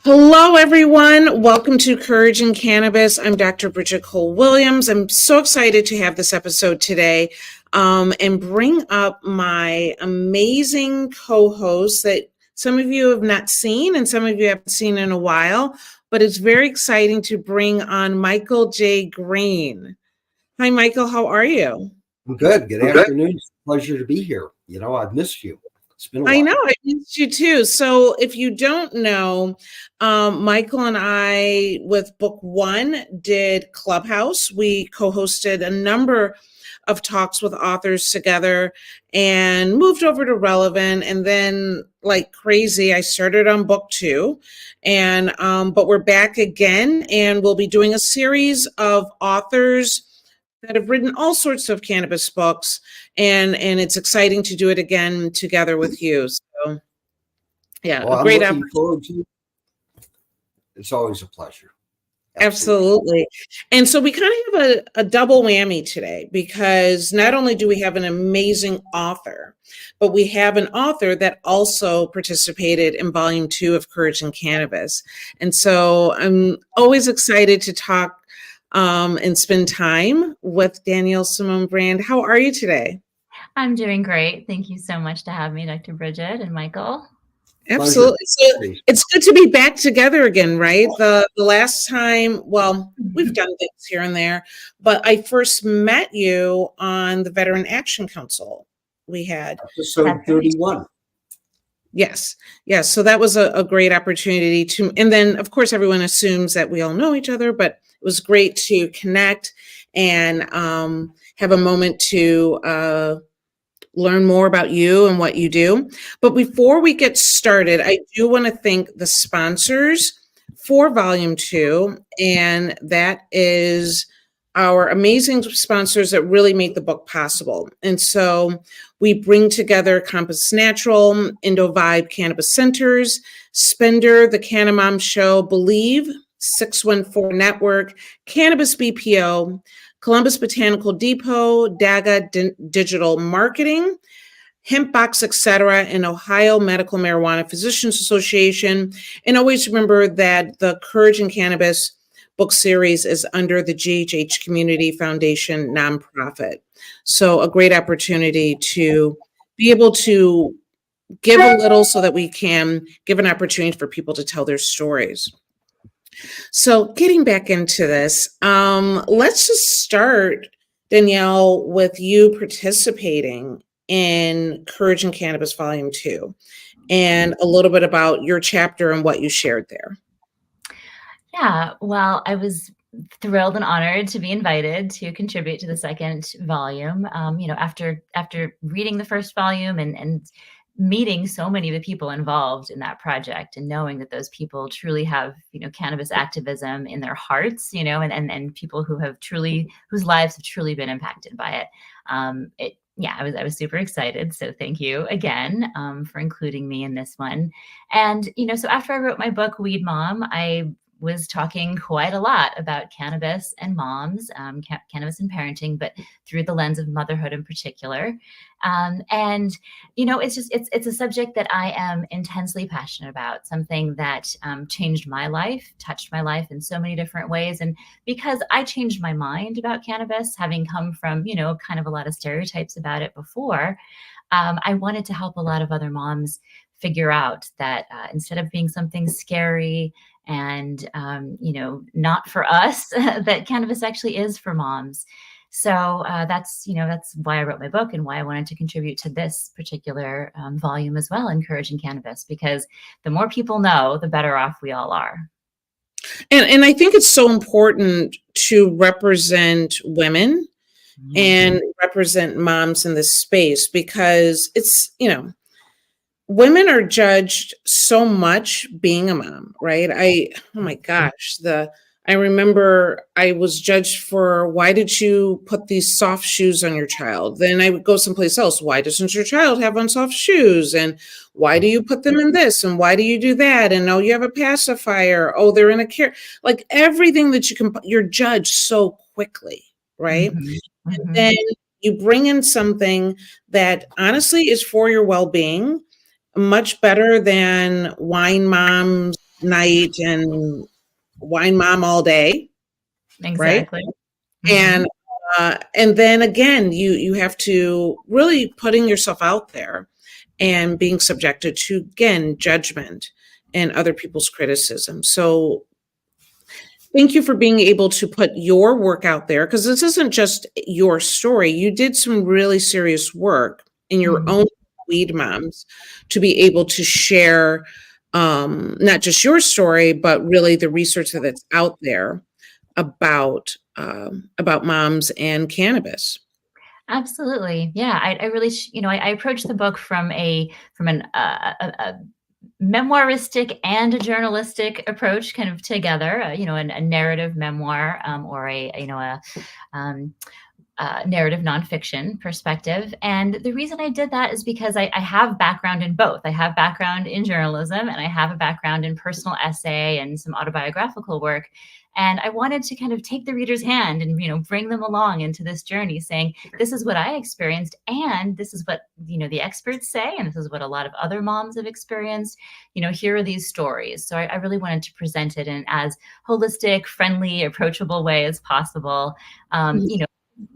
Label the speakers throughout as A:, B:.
A: Hello, everyone. Welcome to Courage in Cannabis. I'm Dr. Bridget Cole-Williams. I'm so excited to have this episode today and bring up my amazing co-host that some of you have not seen and some of you haven't seen in a while, but it's very exciting to bring on Michael J. Greene. Hi, Michael. How are you?
B: I'm good. Good afternoon. It's a pleasure to be here. I've missed you. It's been a while.
A: I know, I missed you too. So if you don't know, Michael and I, with book one, did Clubhouse. We co-hosted a number of talks with authors together and moved over to Relevant. And then, like crazy, I started on book two. And but we're back again, and we'll be doing a series of authors that have written all sorts of cannabis books, and it's exciting to do it again together with you. So, yeah,
B: Well,
A: a great
B: I'm looking forward to it. It's always a pleasure.
A: Absolutely. And so we kind of have a double whammy today, because not only do we have an amazing author, but we have an author that also participated in volume 2 of Courage in Cannabis. And so I'm always excited to talk and spend time with Danielle Simone Brand. How are you today?
C: I'm doing great. Thank you so much to have me, Dr. Bridget and Michael.
A: Absolutely. So it's good to be back together again, right? The last time, well, we've done things here and there, but I first met you on the Veteran Action Council we had.
B: Episode 31.
A: Yes. So that was a great opportunity to, and then of course everyone assumes that we all know each other, but it was great to connect and have a moment to learn more about you and what you do. But before we get started, I do want to thank the sponsors for volume 2, and that is our amazing sponsors that really make the book possible. And so we bring together Compass Natural, Indo Vibe Cannabis Centers, Spender, The Cannamom Show, Believe, 614 Network, Cannabis BPO, Columbus Botanical Depot, Daga Digital Marketing, Hempbox, etc., and Ohio Medical Marijuana Physicians Association. And always remember that the Courage in Cannabis book series is under the GHH Community Foundation nonprofit. So a great opportunity to be able to give a little so that we can give an opportunity for people to tell their stories. So getting back into this, let's just start, Danielle, with you participating in Courage in Cannabis Volume 2 and a little bit about your chapter and what you shared there.
C: Yeah, well, I was thrilled and honored to be invited to contribute to the second volume. After reading the first volume and meeting so many of the people involved in that project and knowing that those people truly have, cannabis activism in their hearts, and people whose lives have truly been impacted by it. I was super excited. So thank you again for including me in this one. And, so after I wrote my book, Weed Mom, I was talking quite a lot about cannabis and moms, cannabis and parenting, but through the lens of motherhood in particular. It's a subject that I am intensely passionate about, something that changed my life, touched my life in so many different ways. And because I changed my mind about cannabis, having come from, kind of a lot of stereotypes about it before, I wanted to help a lot of other moms figure out that instead of being something scary and, not for us, that cannabis actually is for moms. So that's why I wrote my book and why I wanted to contribute to this particular volume as well, Encouraging Cannabis, because the more people know, the better off we all are.
A: And I think it's so important to represent women and represent moms in this space, because it's, women are judged so much being a mom, right? I remember I was judged for, why did you put these soft shoes on your child? Then I would go someplace else. Why doesn't your child have on soft shoes? And why do you put them in this? And why do you do that? And you have a pacifier. Oh, they're in a care. Like everything that you're judged so quickly, right? Mm-hmm. And then you bring in something that honestly is for your well-being, much better than wine moms night and wine mom all day, right?
C: Exactly.
A: And then again, you have to really putting yourself out there and being subjected to, again, judgment and other people's criticism. So thank you for being able to put your work out there, because this isn't just your story. You did some really serious work in your own weed moms to be able to share not just your story, but really the research that's out there about moms and cannabis.
C: Absolutely. Yeah. I really, I approached the book from a memoiristic and a journalistic approach kind of together, a narrative memoir, or um, narrative nonfiction perspective. And the reason I did that is because I have background in both. I have background in journalism and I have a background in personal essay and some autobiographical work. And I wanted to kind of take the reader's hand and, bring them along into this journey saying, this is what I experienced. And this is what, the experts say. And this is what a lot of other moms have experienced. Here are these stories. So I really wanted to present it in as holistic, friendly, approachable way as possible.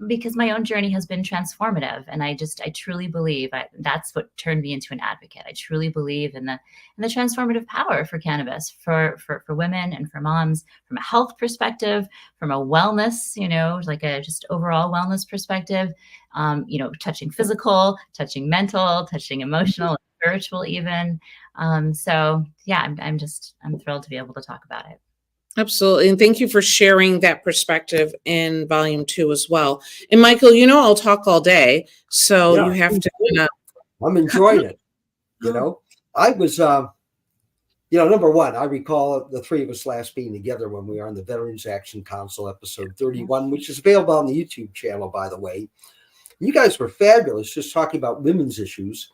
C: Because my own journey has been transformative, and I truly believe that's what turned me into an advocate. I truly believe in the transformative power for cannabis for women and for moms, from a health perspective, from a wellness, like a just overall wellness perspective, touching physical, touching mental, touching emotional, spiritual even. So yeah, I'm thrilled to be able to talk about it.
A: Absolutely. And thank you for sharing that perspective in volume 2 as well. And Michael, I'll talk all day. So you have to.
B: I'm enjoying it. I was, number one, I recall the three of us last being together when we were on the Veterans Action Council episode 31, which is available on the YouTube channel, by the way. You guys were fabulous just talking about women's issues,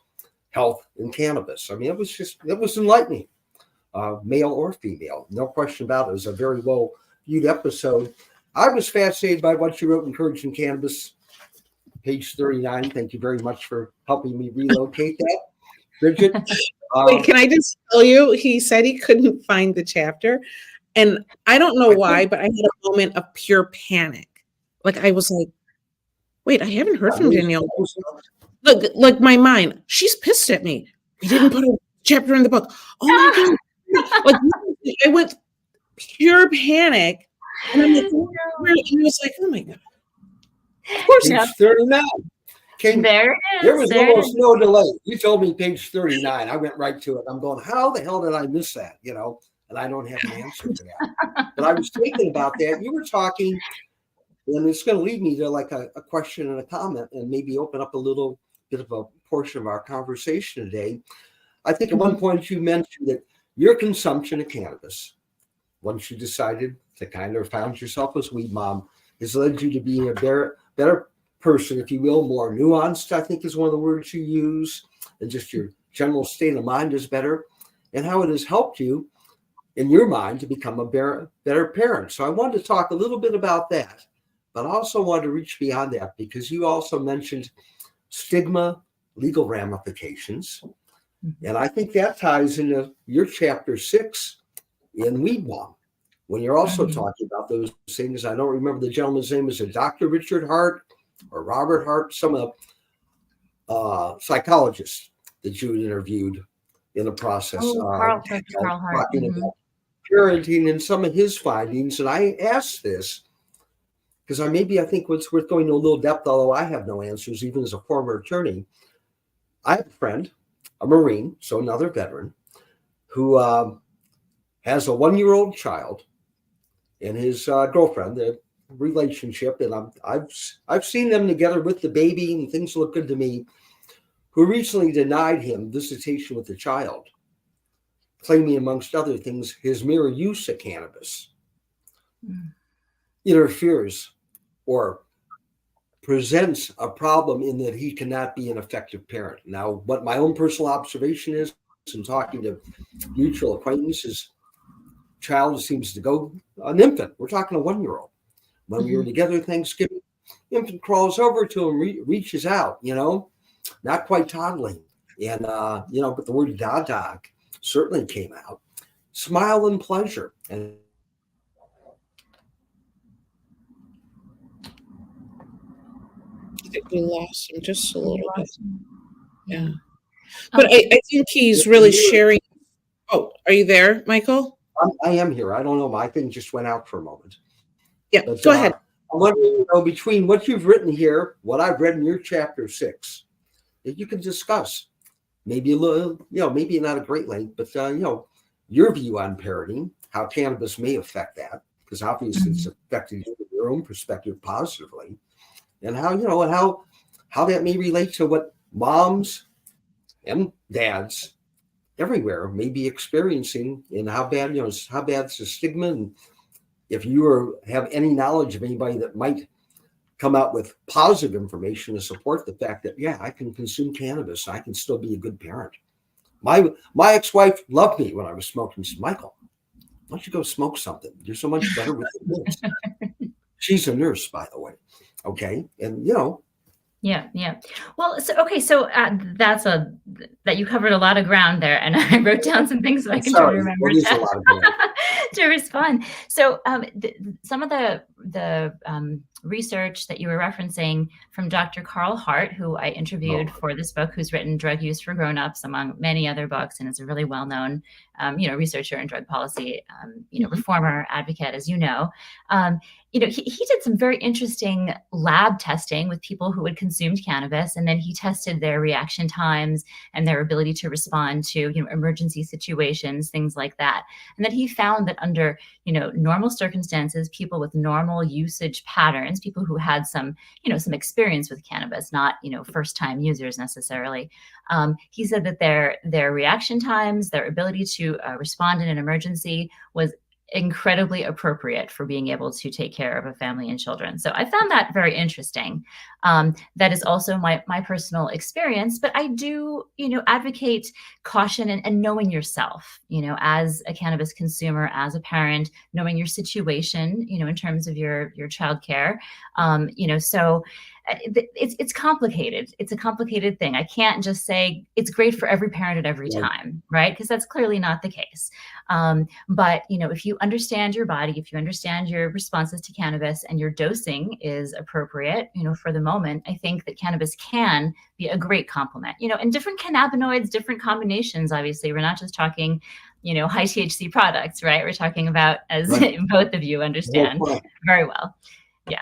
B: health, and cannabis. I mean, it was enlightening. Male or female, no question about it. It was a very well viewed episode. I was fascinated by what you wrote, Encouraging Cannabis, page 39. Thank you very much for helping me relocate that, Bridget.
A: Wait, can I just tell you, he said he couldn't find the chapter, and I don't know why, but I had a moment of pure panic. Like I was like, wait, I haven't heard from Danielle. Look, like my mind, she's pissed at me. We didn't put a chapter in the book. Oh my God. Like I went pure panic, and I'm like, and I was like, oh my God.
B: Of course, page 39.
C: There it is.
B: There was almost no delay. You told me page 39. I went right to it. I'm going, how the hell did I miss that? And I don't have an answer to that. But I was thinking about that. You were talking, and it's going to lead me to like a question and a comment, and maybe open up a little bit of a portion of our conversation today. I think at one point you mentioned that your consumption of cannabis, once you decided to kind of found yourself as weed mom, has led you to being a better person, if you will, more nuanced, I think is one of the words you use, and just your general state of mind is better, and how it has helped you in your mind to become a better parent. So I wanted to talk a little bit about that, but I also wanted to reach beyond that because you also mentioned stigma, legal ramifications. And I think that ties into your chapter 6 in Weed Mom, when you're also talking about those things. I don't remember the gentleman's name. Is it Dr. Richard Hart or Robert Hart? Some of the psychologists that you interviewed in the process.
C: Carl Hart.
B: Talking about parenting and some of his findings. And I asked this because I think it's worth going to a little depth, although I have no answers, even as a former attorney. I have a friend, a Marine, so another veteran, who has a 1-year-old child and his girlfriend, the relationship, and I've seen them together with the baby, and things look good to me, who recently denied him visitation with the child, claiming, amongst other things, his mere use of cannabis interferes or presents a problem in that he cannot be an effective parent. Now, what my own personal observation is, in talking to mutual acquaintances, child seems to go, an infant, we're talking a 1-year-old. When we were together at Thanksgiving, infant crawls over to him, reaches out, not quite toddling. And, but the word dog certainly came out. smile and pleasure. And
A: I think we lost him just a little bit. Yeah.
C: Yeah.
A: But I think he's really sharing. Oh, are you there, Michael?
B: I am here. I don't know. My thing just went out for a moment.
A: Yeah,
B: But,
A: go ahead.
B: I wonder, between what you've written here, what I've read in your chapter 6, that you can discuss maybe a little, maybe not a great length, but, your view on parenting, how cannabis may affect that, because obviously it's affected you in your own perspective positively, and how, and how that may relate to what moms and dads everywhere may be experiencing, and how bad's the stigma, and if you have any knowledge of anybody that might come out with positive information to support the fact that, yeah, I can consume cannabis, I can still be a good parent. My ex-wife loved me when I was smoking. She said, Michael, why don't you go smoke something? You're so much better with the kids. She's a nurse, by the way. Okay. And,
C: Yeah. Well, so that's that you covered a lot of ground there, and I wrote down some things so I can try to remember to respond. So some of the research that you were referencing from Dr. Carl Hart, who I interviewed for this book, who's written Drug Use for Grownups, among many other books, and is a really well-known, researcher and drug policy, reformer advocate, as you know. He did some very interesting lab testing with people who had consumed cannabis, and then he tested their reaction times and their ability to respond to, emergency situations, things like that. And then he found that under, normal circumstances, people with normal usage patterns, people who had some experience with cannabis, not, first-time users necessarily, he said that their reaction times, their ability to respond in an emergency was incredibly appropriate for being able to take care of a family and children. So I found that very interesting. That is also my personal experience, but I do, advocate caution and knowing yourself, as a cannabis consumer, as a parent, knowing your situation, in terms of your childcare, so it's complicated. It's a complicated thing. I can't just say it's great for every parent at every time, right? Because that's clearly not the case. But, if you understand your body, if you understand your responses to cannabis and your dosing is appropriate, for the moment, I think that cannabis can be a great complement, and different cannabinoids, different combinations. Obviously, we're not just talking, high THC products, right? We're talking about, as both of you understand very well. Yeah.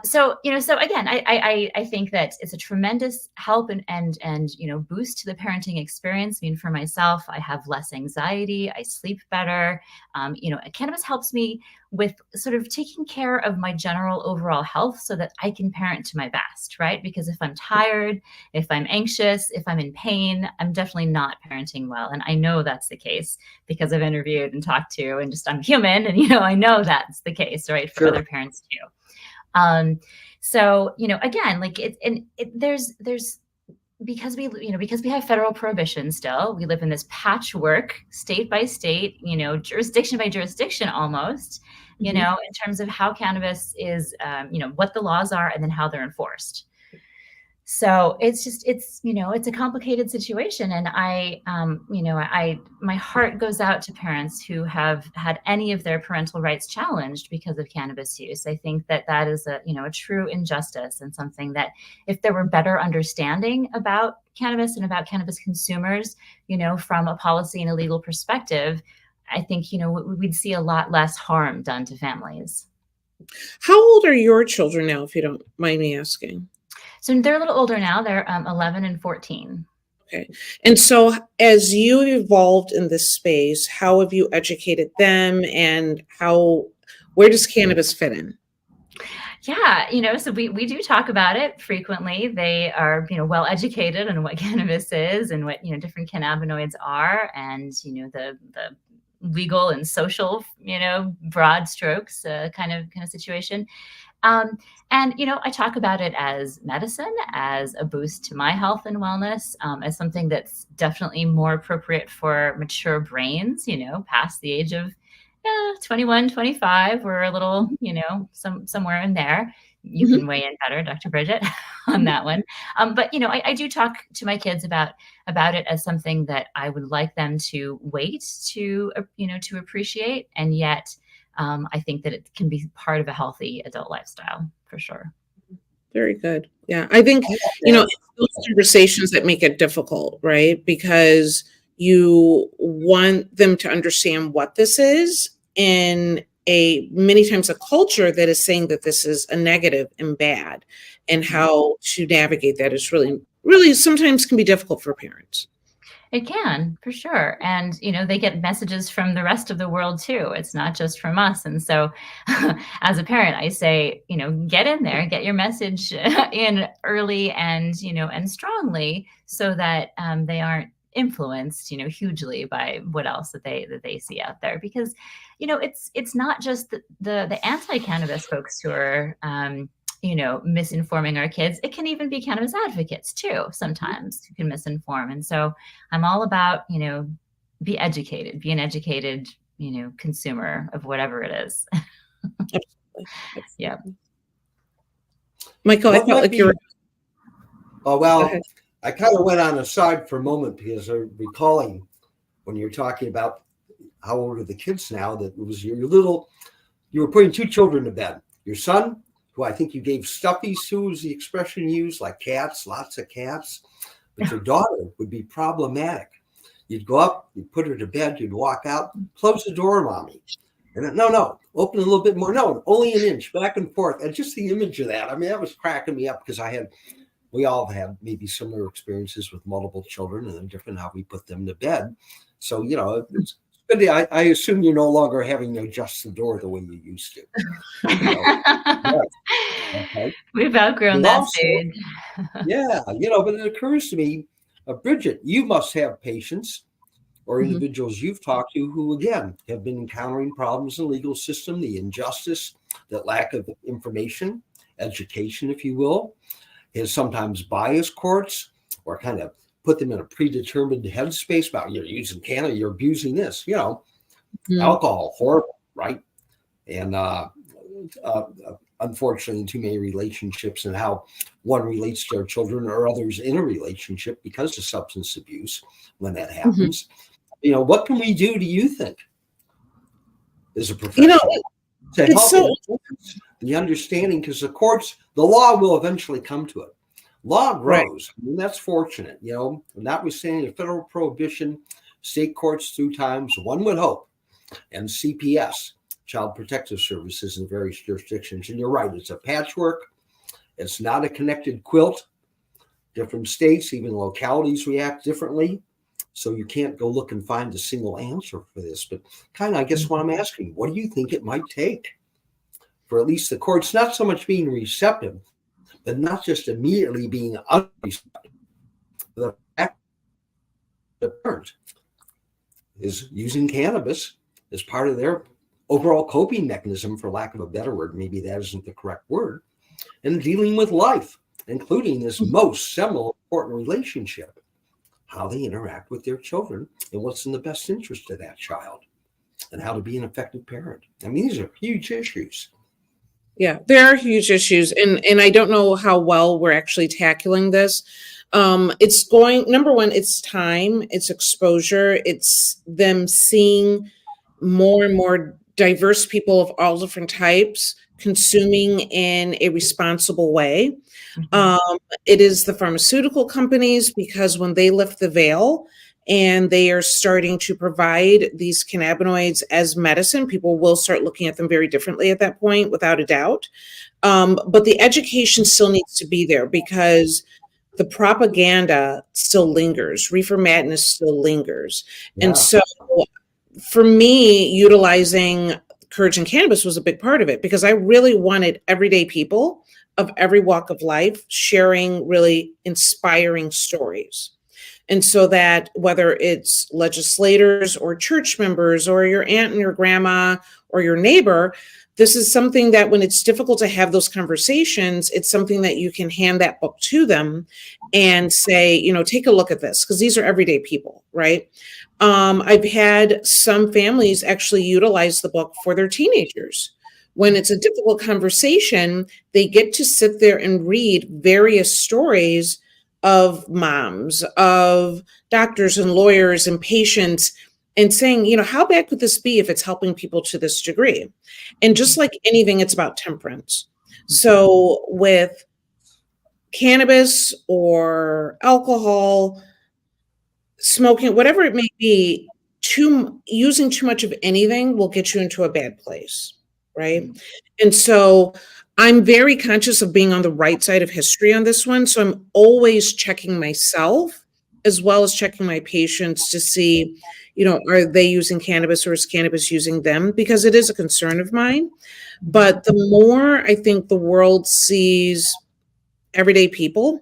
C: So again, I think that it's a tremendous help and boost to the parenting experience. I mean, for myself, I have less anxiety, I sleep better. Cannabis helps me with sort of taking care of my general overall health so that I can parent to my best, right? Because if I'm tired, if I'm anxious, if I'm in pain, I'm definitely not parenting well. And I know that's the case because I've interviewed and talked to, and just I'm human, and I know that's the case, right? For other parents too. So, again, like there's because we have federal prohibition still, we live in this patchwork, state by state, jurisdiction by jurisdiction, almost, in terms of how cannabis is, what the laws are and then how they're enforced. So it's a complicated situation. And my heart goes out to parents who have had any of their parental rights challenged because of cannabis use. I think that is a true injustice, and something that if there were better understanding about cannabis and about cannabis consumers, from a policy and a legal perspective, I think, we'd see a lot less harm done to families.
A: How old are your children now, if you don't mind me asking?
C: So they're a little older now. They're 11 and 14.
A: Okay. And so as you evolved in this space, how have you educated them, and where does cannabis fit in?
C: Yeah, so we do talk about it frequently. They are, well educated on what cannabis is and what, different cannabinoids are, and, the legal and social, broad strokes kind of situation. And, I talk about it as medicine, as a boost to my health and wellness, as something that's definitely more appropriate for mature brains, past the age of 21, 25. We're a little, somewhere in there. you can weigh in better, Dr. Bridget, on that one. But I do talk to my kids about it as something that I would like them to wait to to appreciate, and yet I think that it can be part of a healthy adult lifestyle for sure.
A: Very good. Yeah, I think it's those conversations that make it difficult, right? Because you want them to understand what this is, in many times a culture that is saying that this is a negative and bad, and how to navigate that is really, really sometimes can be difficult for parents.
C: It can, for sure. And, they get messages from the rest of the world too. It's not just from us. And so as a parent, I say, get in there, get your message in early and, and strongly, so that they aren't influenced, hugely by what else that they see out there. Because, it's not just the anti-cannabis folks who are, misinforming our kids. It can even be cannabis advocates too, sometimes, who can misinform. And so I'm all about, be an educated, consumer of whatever it is.
A: Absolutely.
C: Yeah.
A: Michael, I felt like you're.
B: Oh, well, I kind of went on a side for a moment because I'm recalling when you're talking about how old are the kids now, that it was you were putting two children to bed. Your son, who I think you gave stuffies to, was the expression used, like cats, lots of cats. But your daughter would be problematic. You'd go up, you'd put her to bed, you'd walk out, close the door, mommy. And then, no, open a little bit more. No, only an inch, back and forth. And just the image of that, I mean, that was cracking me up, because we all had maybe similar experiences with multiple children, and then different how we put them to bed. So, it's good. I assume you're no longer having to adjust the door the way you used to. Okay.
C: We've outgrown that stage.
B: Yeah, but it occurs to me, Bridget, you must have patients or individuals you've talked to who, again, have been encountering problems in the legal system, the injustice, the lack of information, education, if you will, has sometimes biased courts, or kind of put them in a predetermined headspace about, you're using cannabis, you're abusing this, alcohol, horrible, right? And unfortunately, in too many relationships, and how one relates to their children or others in a relationship because of substance abuse, when that happens. What can we do you think, as a professional, to help the understanding? Because the law will eventually come to it. Law grows. Right. I mean, that's fortunate, notwithstanding a federal prohibition, state courts through times, one would hope, and CPS, Child Protective Services, in various jurisdictions. And you're right, it's a patchwork. It's not a connected quilt. Different states, even localities, react differently. So you can't go look and find a single answer for this. But kind of, I guess what I'm asking, what do you think it might take for at least the courts not so much being receptive, but not just immediately being unreceptive? The fact that the parent is using cannabis as part of their overall coping mechanism, for lack of a better word, maybe that isn't the correct word, and dealing with life, including this most seminal important relationship, how they interact with their children, and what's in the best interest of that child, and how to be an effective parent. I mean, these are huge issues.
A: Yeah, there are huge issues. And I don't know how well we're actually tackling this. Number one, it's time, it's exposure, it's them seeing more and more diverse people of all different types consuming in a responsible way. It is the pharmaceutical companies, because when they lift the veil and they are starting to provide these cannabinoids as medicine, people will start looking at them very differently at that point, without a doubt. But the education still needs to be there, because the propaganda still lingers. Reefer madness still lingers. Yeah. And so for me, utilizing Courage and Cannabis was a big part of it, because I really wanted everyday people of every walk of life sharing really inspiring stories. And so that whether it's legislators or church members or your aunt and your grandma or your neighbor, this is something that when it's difficult to have those conversations, it's something that you can hand that book to them and say, take a look at this, because these are everyday people, right? I've had some families actually utilize the book for their teenagers When it's a difficult conversation, they get to sit there and read various stories of moms, of doctors and lawyers and patients, and saying, how bad could this be if it's helping people to this degree? And just like anything, it's about temperance. So with cannabis or alcohol, smoking, whatever it may be, using too much of anything will get you into a bad place, right? And so I'm very conscious of being on the right side of history on this one. So I'm always checking myself as well as checking my patients to see, are they using cannabis or is cannabis using them? Because it is a concern of mine. But the more I think the world sees everyday people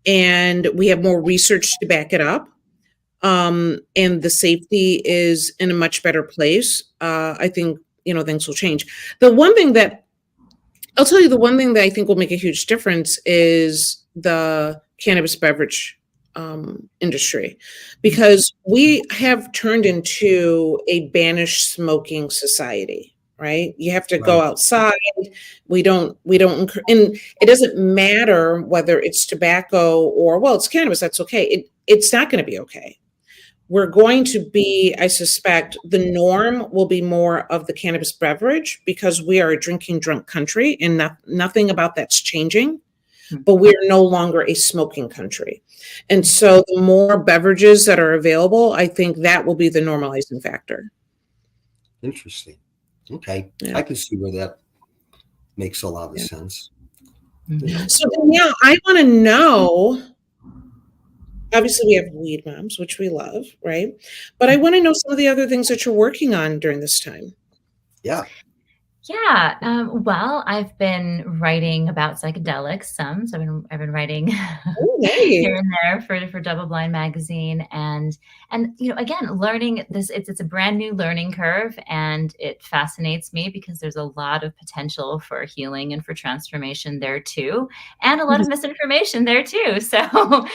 A: and we have more research to back it up, and the safety is in a much better place, I think, things will change. The one thing that I think will make a huge difference is the cannabis beverage industry, because we have turned into a banished smoking society, right? You have to go outside. We don't, and it doesn't matter whether it's tobacco or, well, it's cannabis, that's okay. It's not going to be okay. We're going to be, I suspect, the norm will be more of the cannabis beverage because we are a drinking drunk country and nothing about that's changing, but we're no longer a smoking country. And so the more beverages that are available, I think that will be the normalizing factor.
B: Interesting. Okay.
A: Yeah.
B: I can see where that makes a lot of sense.
A: So Danielle, I want to know, obviously we have Weed Moms, which we love, right? But I want to know some of the other things that you're working on during this time.
B: Yeah.
C: Yeah. Well, I've been writing about psychedelics some. So I've been writing here and there for Double Blind magazine, and again, learning this. It's a brand new learning curve, and it fascinates me because there's a lot of potential for healing and for transformation there too, and a lot of misinformation there too. So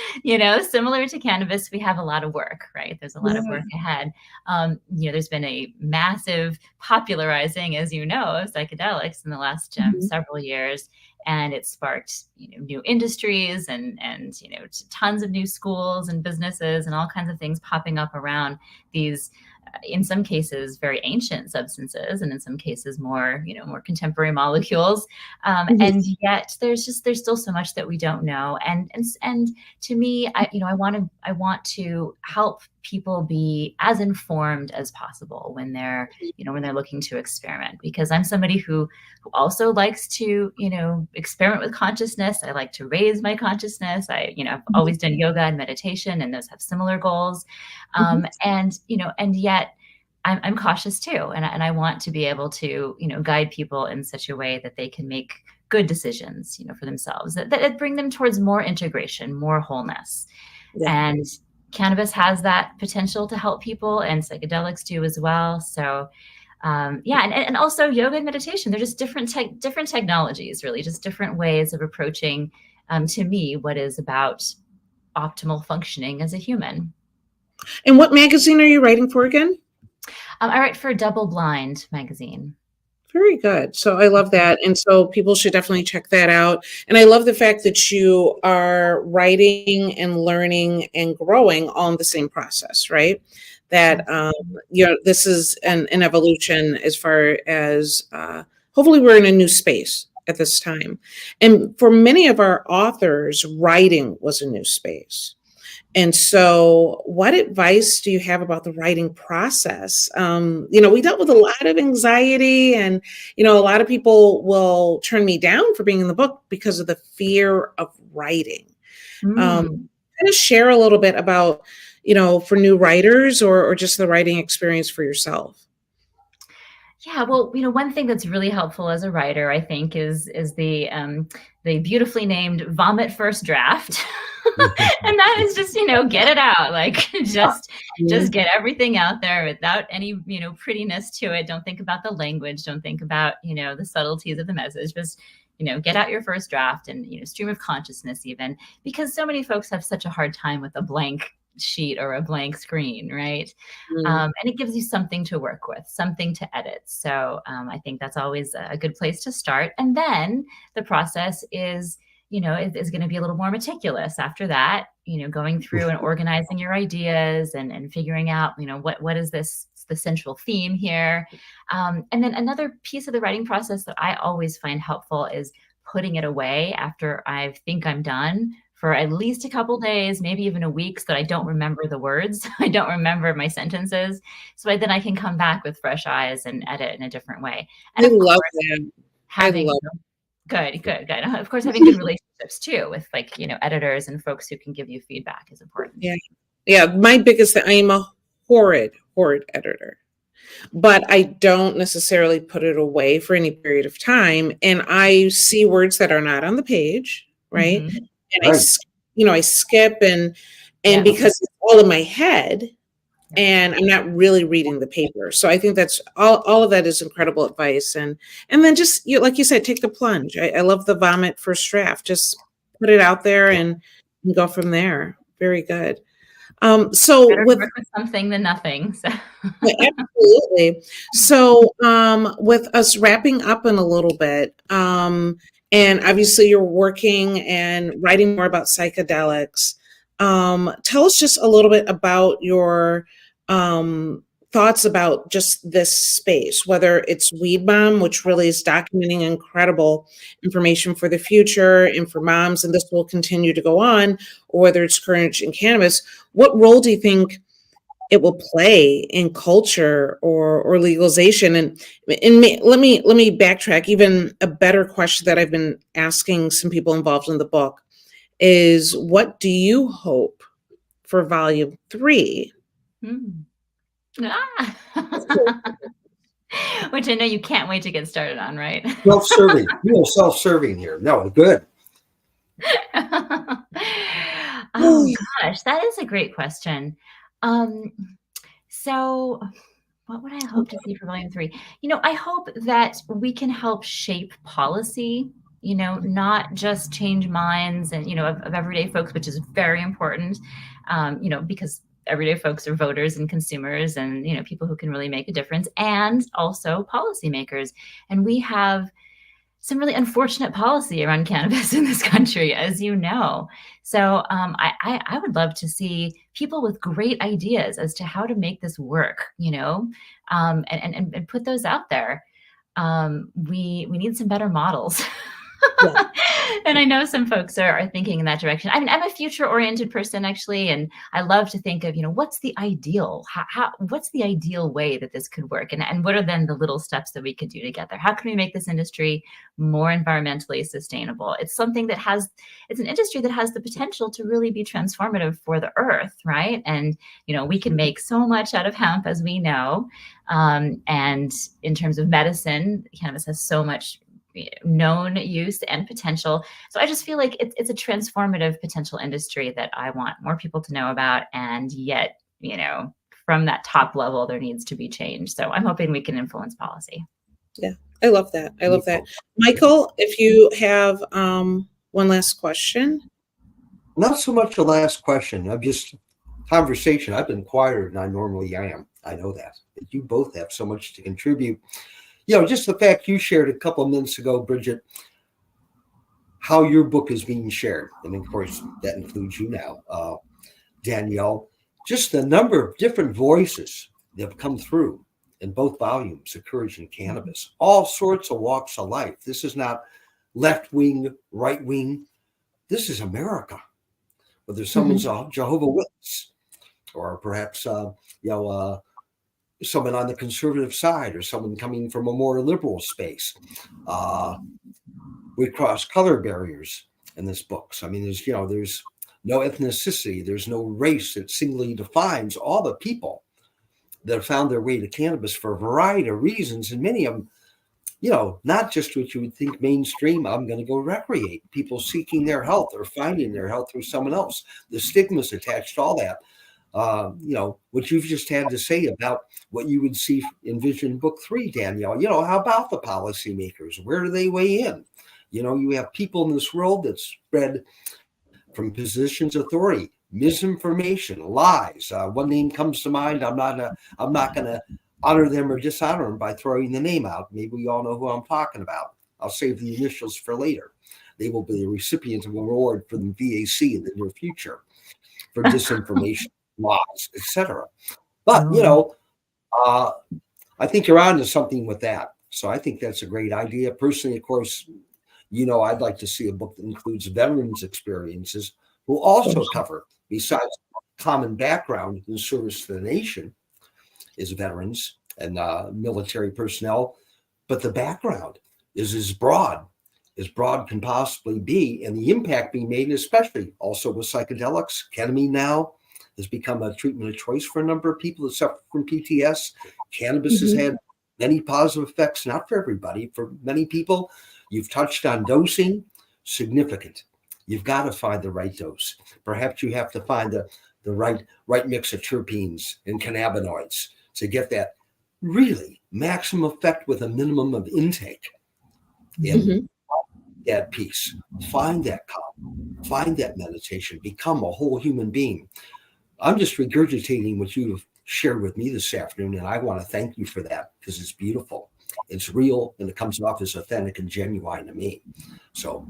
C: similar to cannabis, we have a lot of work, right? There's a lot of work ahead. There's been a massive popularizing, as you know, of psychedelics in the last several years, and it sparked new industries and tons of new schools and businesses and all kinds of things popping up around these in some cases very ancient substances, and in some cases more more contemporary molecules, and yet there's still so much that we don't know, and to me, I want to help people be as informed as possible when they're when they're looking to experiment, because I'm somebody who also likes to experiment with consciousness. I like to raise my consciousness. I've always done yoga and meditation, and those have similar goals, and yet I'm cautious too, and I want to be able to guide people in such a way that they can make good decisions for themselves that bring them towards more integration, more wholeness, and cannabis has that potential to help people, and psychedelics do as well. So and also yoga and meditation, they're just different technologies, really just different ways of approaching to me what is about optimal functioning as a human.
A: And what magazine are you writing for again?
C: I write for Double Blind magazine.
A: Very good. So I love that. And so people should definitely check that out. And I love the fact that you are writing and learning and growing all in the same process, right? That, this is an evolution as far as hopefully we're in a new space at this time. And for many of our authors, writing was a new space. And so what advice do you have about the writing process? We dealt with a lot of anxiety, and, a lot of people will turn me down for being in the book because of the fear of writing. Kind of share a little bit about, for new writers or just the writing experience for yourself.
C: Yeah, well, one thing that's really helpful as a writer, I think, is the beautifully named vomit first draft. And that is just, get it out, like just get everything out there without any, prettiness to it. Don't think about the language. Don't think about, the subtleties of the message. Just, get out your first draft and, stream of consciousness even, because so many folks have such a hard time with a blank sheet or a blank screen, right?
A: Mm.
C: And it gives you something to work with, something to edit. So I think that's always a good place to start. And then the process is, is going to be a little more meticulous after that, going through and organizing your ideas and figuring out, what is the central theme here. And then another piece of the writing process that I always find helpful is putting it away after I think I'm done for at least a couple days, maybe even a week, so that I don't remember the words. I don't remember my sentences. So then I can come back with fresh eyes and edit in a different way. And
A: I
C: of
A: love
C: course,
A: that. I
C: having
A: love
C: good. Of course, having good relationships too with editors and folks who can give you feedback is important.
A: Yeah. Yeah. My biggest thing, I am a horrid editor, but I don't necessarily put it away for any period of time. And I see words that are not on the page, right?
C: Mhm.
A: And
B: Right.
A: I skip and
C: Yeah.
A: because it's all in my head and I'm not really reading the paper. So I think that's all of that is incredible advice. And then just like you said, take the plunge. I love the vomit first draft. Just put it out there and go from there. Very good. So
C: Better to
A: with
C: work with something than nothing. So.
A: yeah, absolutely. So, with us wrapping up in a little bit, and obviously you're working and writing more about psychedelics. Tell us just a little bit about your thoughts about just this space, whether it's Weed Mom, which really is documenting incredible information for the future and for moms, and this will continue to go on, or whether it's Courage in Cannabis. What role do you think it will play in culture or legalization? Let me backtrack. Even a better question that I've been asking some people involved in the book is, what do you hope for volume 3?
C: Hmm. Ah. Which I know you can't wait to get started on, right?
B: Self-serving. Self-serving here. No, good.
C: Oh gosh, that is a great question. So what would I hope to see for volume 3? I hope that we can help shape policy, not just change minds and, of everyday folks, which is very important, because everyday folks are voters and consumers and, people who can really make a difference, and also policymakers. And we have some really unfortunate policy around cannabis in this country, as you know. So I would love to see people with great ideas as to how to make this work, and put those out there. We need some better models.
A: Yeah.
C: And I know some folks are thinking in that direction. I mean, I'm a future-oriented person, actually, and I love to think of, what's the ideal? What's the ideal way that this could work? And what are then the little steps that we could do together? How can we make this industry more environmentally sustainable? It's something it's an industry that has the potential to really be transformative for the earth, right? And, we can make so much out of hemp, as we know. And in terms of medicine, cannabis has so much known use and potential. So I just feel like it's a transformative potential industry that I want more people to know about. And yet, from that top level, there needs to be change. So I'm hoping we can influence policy.
A: Yeah, I love that. I love that. Michael, if you have one last question.
B: Not so much a last question. I'm just conversation. I've been quieter than I normally am. I know that. But you both have so much to contribute. Just the fact you shared a couple of minutes ago, Bridget, how your book is being shared. And of course, that includes you now, Danielle. Just the number of different voices that have come through in both volumes of Courage in Cannabis, all sorts of walks of life. This is not left wing, right wing. This is America. Whether someone's a Jehovah's Witness or perhaps, someone on the conservative side or someone coming from a more liberal space. We cross color barriers in this book. So, I mean, there's no ethnicity. There's no race that singly defines all the people that have found their way to cannabis for a variety of reasons. And many of them, not just what you would think mainstream, I'm going to go recreate. People seeking their health or finding their health through someone else. The stigmas attached to all that. What you've just had to say about what you would see in Vision Book 3, Danielle. How about the policymakers? Where do they weigh in? You have people in this world that spread from positions of authority, misinformation, lies. One name comes to mind. I'm not gonna honor them or dishonor them by throwing the name out. Maybe we all know who I'm talking about. I'll save the initials for later. They will be the recipients of a reward from the VAC in the near future for disinformation, lies, etc. But I think you're on to something with that. So I think that's a great idea. Personally, of course, I'd like to see a book that includes veterans' experiences who also cover, besides common background in service to the nation, is veterans and military personnel, but the background is as broad can possibly be, and the impact being made, especially also with psychedelics. Ketamine now has become a treatment of choice for a number of people that suffer from PTS. Cannabis has had many positive effects, not for everybody, for many people. You've touched on dosing, significant. You've got to find the right dose. Perhaps you have to find the right mix of terpenes and cannabinoids to get that really maximum effect with a minimum of intake. In that peace, find that calm, find that meditation, become a whole human being. I'm just regurgitating what you've shared with me this afternoon, and I want to thank you for that because it's beautiful, it's real, and it comes off as authentic and genuine to me. So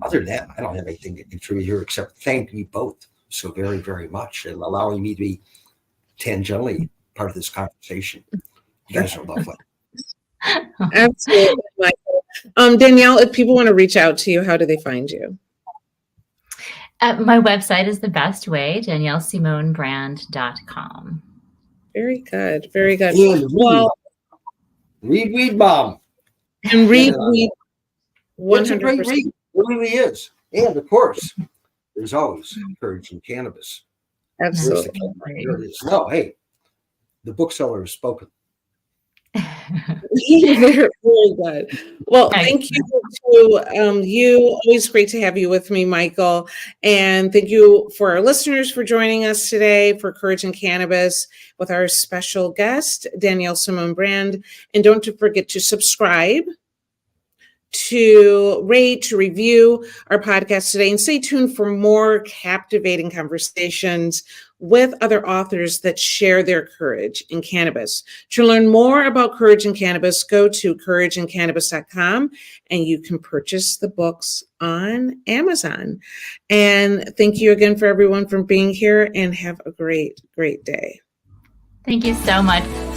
B: other than that, I don't have anything to contribute here except thank you both so very, very much and allowing me to be tangentially part of this conversation. You guys are lovely.
A: Absolutely, Michael. Danielle, if people want to reach out to you, how do they find you?
C: My website is the best way, DanielleSimoneBrand.com.
A: Very good. Very good.
B: And read Weed Mom.
A: And read Weed.
B: It's a great read. It really is. And of course, there's always courage in cannabis.
A: Absolutely.
B: There it is. No, hey, the bookseller has spoken.
A: Very good. Well, thank you to you. Always great to have you with me, Michael. And thank you for our listeners for joining us today for Courage in Cannabis with our special guest, Danielle Simone Brand. And don't forget to subscribe, to rate, to review our podcast today, and stay tuned for more captivating conversations with other authors that share their courage in cannabis. To learn more about Courage in Cannabis, go to courageincannabis.com and you can purchase the books on Amazon. And thank you again for everyone for being here, and have a great, great day.
C: Thank you so much.